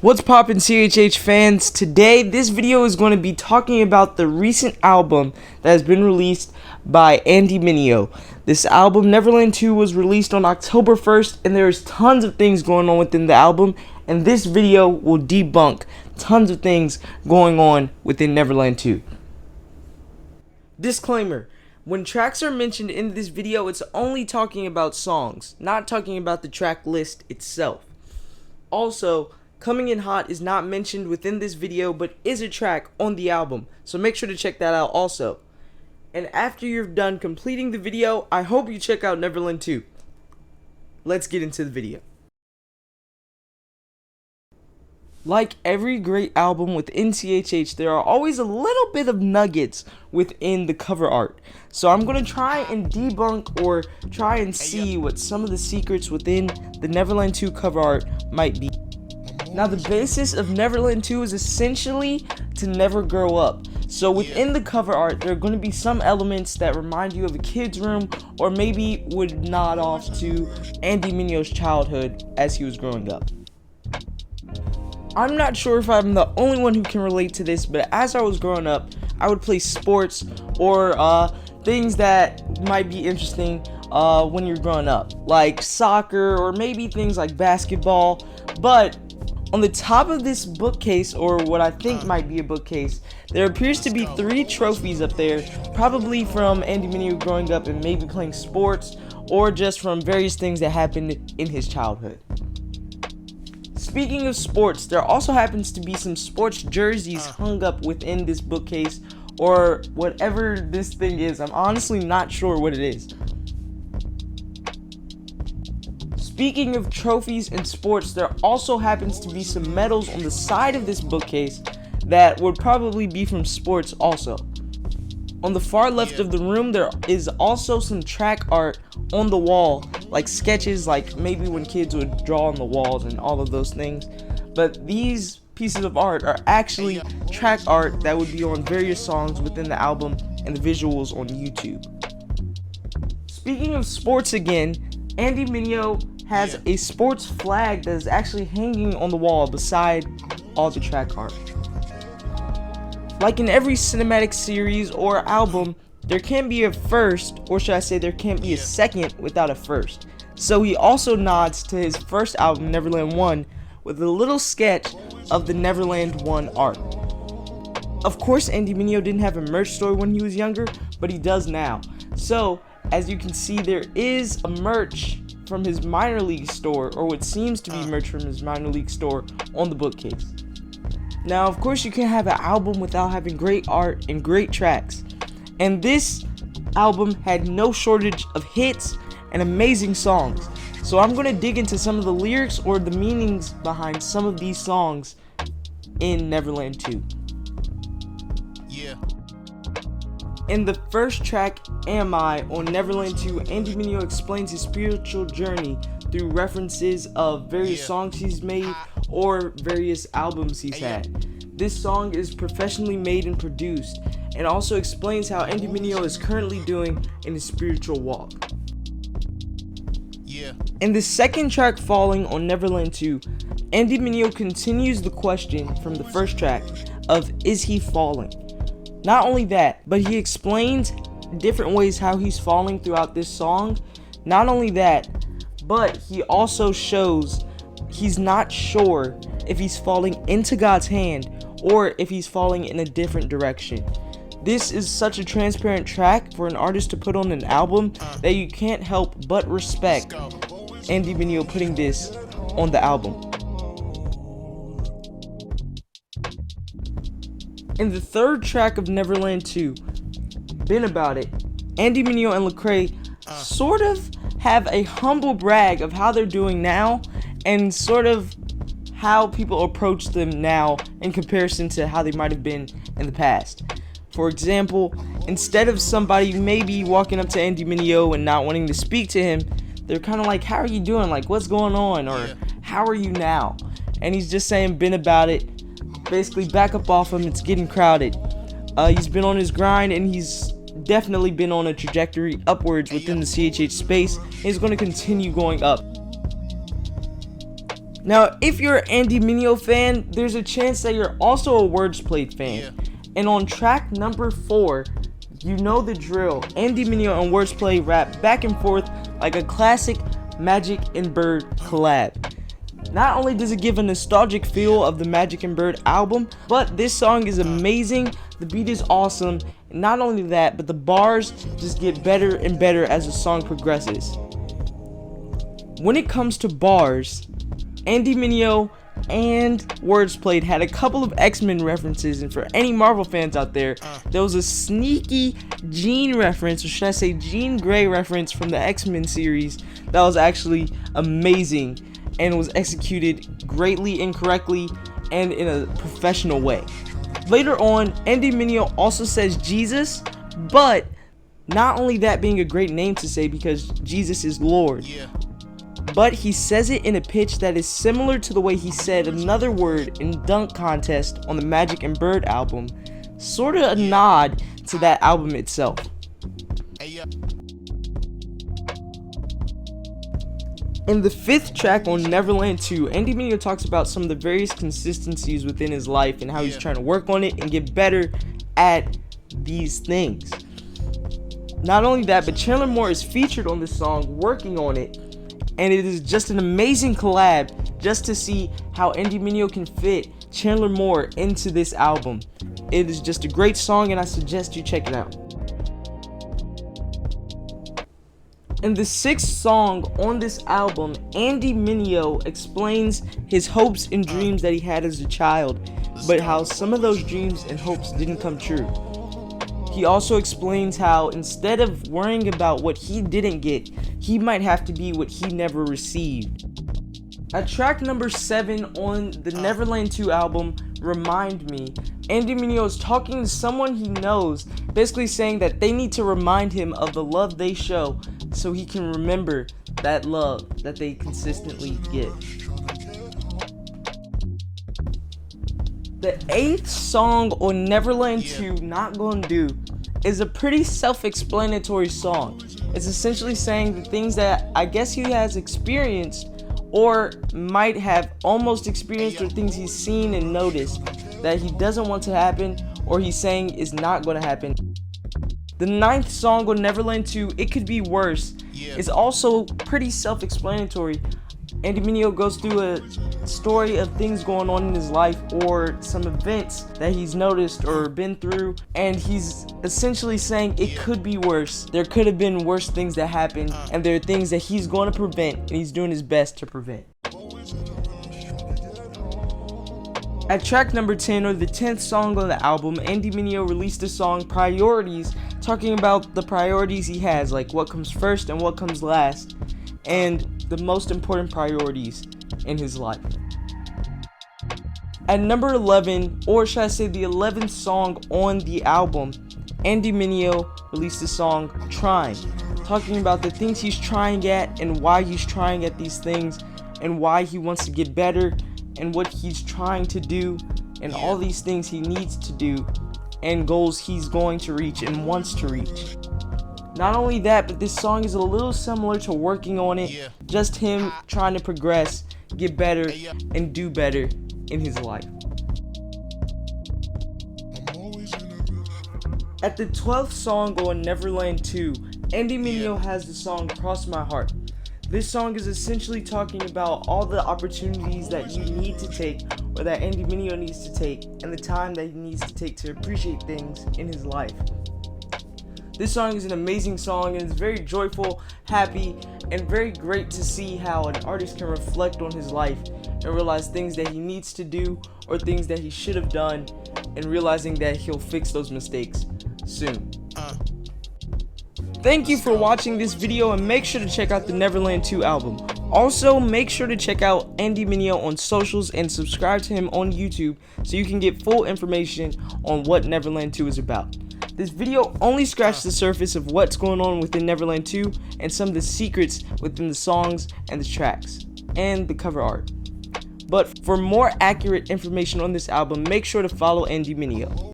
What's poppin' CHH fans? Today this video is going to be talking about the recent album that has been released by Andy Mineo. This album, Neverland 2, was released on October 1st, and there's tons of things going on within the album, and this video will debunk tons of things going on within Neverland 2. Disclaimer: when tracks are mentioned in this video, it's only talking about songs, not talking about the track list itself. Also, Coming In Hot is not mentioned within this video, but is a track on the album, so make sure to check that out also. And after you're done completing the video, I hope you check out Neverland 2. Let's get into the video. Like every great album within CHH, there are always a little bit of nuggets within the cover art. So I'm going to try and debunk or try and see what some of the secrets within the Neverland 2 cover art might be. Now, the basis of Neverland 2 is essentially to never grow up. So within the cover art, there are going to be some elements that remind you of a kid's room, or maybe would nod off to Andy Mineo's childhood as he was growing up. I'm not sure if I'm the only one who can relate to this, but as I was growing up, I would play sports or things that might be interesting when you're growing up, like soccer or maybe things like basketball. But on the top of this bookcase, or what I think might be a bookcase, there appears to be 3 trophies up there, probably from Andy Mineo growing up and maybe playing sports, or just from various things that happened in his childhood. Speaking of sports, there also happens to be some sports jerseys hung up within this bookcase, or whatever this thing is. I'm honestly not sure what it is. Speaking of trophies and sports, there also happens to be some medals on the side of this bookcase that would probably be from sports also. On the far left of the room, there is also some track art on the wall, like sketches, like maybe when kids would draw on the walls and all of those things. But these pieces of art are actually track art that would be on various songs within the album and the visuals on YouTube. Speaking of sports again, Andy Mineo has a sports flag that is actually hanging on the wall beside all the track art. Like in every cinematic series or album, there can be a first, or should I say there can't be a second without a first. So he also nods to his first album, Neverland 1, with a little sketch of the Neverland 1 art. Of course, Andy Mineo didn't have a merch store when he was younger, but he does now. So, as you can see, there is a merch from his minor league store, or what seems to be merch from his minor league store, on the bookcase. Now, of course, you can't have an album without having great art and great tracks. And this album had no shortage of hits and amazing songs. So I'm going to dig into some of the lyrics or the meanings behind some of these songs in Neverland 2. In the first track, Am I, on Neverland 2, Andy Mineo explains his spiritual journey through references of various songs he's made or various albums he's had. This song is professionally made and produced, and also explains how Andy Mineo is currently doing in his spiritual walk. In the second track, Falling, on Neverland 2, Andy Mineo continues the question from the first track of is he falling? Not only that, but he explains different ways how he's falling throughout this song. Not only that, but he also shows he's not sure if he's falling into God's hand or if he's falling in a different direction. This is such a transparent track for an artist to put on an album that you can't help but respect Andy Mineo putting this on the album. In the third track of Neverland 2, Been About It, Andy Mineo and Lecrae sort of have a humble brag of how they're doing now and sort of how people approach them now in comparison to how they might have been in the past. For example, instead of somebody maybe walking up to Andy Mineo and not wanting to speak to him, they're kind of like, how are you doing? Like, what's going on? Or how are you now? And he's just saying, been about it. Basically, back up off him, it's getting crowded. He's been on his grind, and he's definitely been on a trajectory upwards within the CHH space. He's going to continue going up. Now, if you're an Andy Mineo fan, there's a chance that you're also a Wordsplayed fan. And on track number 4, you know the drill. Andy Mineo and Wordsplayed rap back and forth like a classic Magic and Bird collab. Not only does it give a nostalgic feel of the Magic and Bird album, but this song is amazing, the beat is awesome, and not only that, but the bars just get better and better as the song progresses. When it comes to bars, Andy Mineo and Wordsplayed had a couple of X-Men references, and for any Marvel fans out there, there was a sneaky Jean reference, or should I say Jean Grey reference from the X-Men series that was actually amazing and was executed greatly and correctly and in a professional way. Later on, Andy Mineo also says Jesus, but not only that being a great name to say because Jesus is Lord, but he says it in a pitch that is similar to the way he said another word in Dunk Contest on the Magic and Bird album, sort of a nod to that album itself. In the 5th track on Neverland 2, Andy Mineo talks about some of the various consistencies within his life and how he's trying to work on it and get better at these things. Not only that, but Chandler Moore is featured on this song working on it, and it is just an amazing collab just to see how Andy Mineo can fit Chandler Moore into this album. It is just a great song and I suggest you check it out. In the 6th song on this album, Andy Mineo explains his hopes and dreams that he had as a child, but how some of those dreams and hopes didn't come true. He also explains how instead of worrying about what he didn't get, he might have to be what he never received. At track number 7 on the Neverland 2 album, Remind Me, Andy Mineo is talking to someone he knows, basically saying that they need to remind him of the love they show so he can remember that love that they consistently give. The 8th song on Neverland 2, Not Gon Do, is a pretty self-explanatory song. It's essentially saying the things that I guess he has experienced or might have almost experienced, or things he's seen and noticed that he doesn't want to happen or he's saying is not going to happen. The 9th song on Neverland 2, It Could Be Worse, is also pretty self-explanatory. Andy Mineo goes through a story of things going on in his life or some events that he's noticed or been through, and he's essentially saying it could be worse. There could have been worse things that happened, and there are things that he's going to prevent, and he's doing his best to prevent. At track number 10, or the 10th song on the album, Andy Mineo released the song Priorities, talking about the priorities he has, like what comes first and what comes last, and the most important priorities in his life. At number 11, or should I say the 11th song on the album, Andy Mineo released the song Trying, talking about the things he's trying at and why he's trying at these things and why he wants to get better and what he's trying to do and all these things he needs to do and goals he's going to reach and wants to reach. Not only that, but this song is a little similar to Working On It, just him trying to progress, get better, and do better in his life. At the 12th song on Neverland 2, Andy Mineo has the song Cross My Heart. This song is essentially talking about all the opportunities that you need to take, or that Andy Mineo needs to take, and the time that he needs to take to appreciate things in his life. This song is an amazing song and it's very joyful, happy, and very great to see how an artist can reflect on his life and realize things that he needs to do or things that he should have done, and realizing that he'll fix those mistakes soon. Thank you for watching this video, and make sure to check out the Neverland 2 album. Also, make sure to check out Andy Mineo on socials and subscribe to him on YouTube so you can get full information on what Neverland 2 is about. This video only scratched the surface of what's going on within Neverland 2 and some of the secrets within the songs and the tracks and the cover art. But for more accurate information on this album, make sure to follow Andy Mineo.